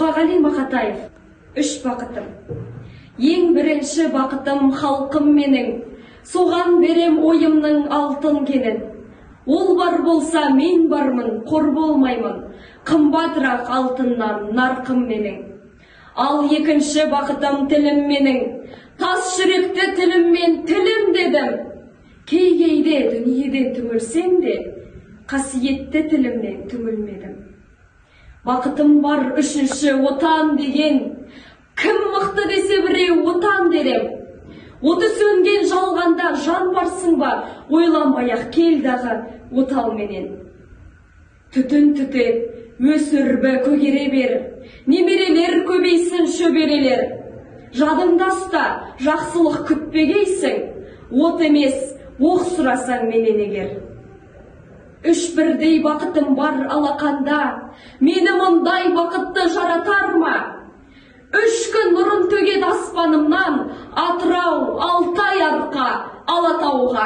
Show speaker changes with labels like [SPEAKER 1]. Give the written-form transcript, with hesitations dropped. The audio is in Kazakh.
[SPEAKER 1] Мұқағали Мақатаев. Үш бақытым. Ең бірінші бақытым халқым менің, соған берем ойымның алтын кенін. Ол бар болса мен бармын, қор болмаймын, қымбатырақ алтыннан нарқым менің. Ал екінші бақытым тілім менің, тас жүректі тіліммен тілім дедім. Кей-кейде дүниеден түңілсем де, қасиетті тілімнен түңілмедім. Бақытым бар үшінші отан деген, кім мықты десе біреу отан дерем. Оты сөнген жалғанда жан барсың ба, ойланбай-ақ кел дағы отал менен. Түтін түтет, өсірбі көгере бер, немерелер көбейсін шөберелер. Жадыңда ұста, жақсылық күтпегейсің, от емес, оқ сұрасаң менен егер. Үш бірдей бақытым бар алақанда, мені мұндай бақытты жаратар ма? Үш күн нұрын төгеді аспанымнан, Атырау, Алтай арқа, Алатауға.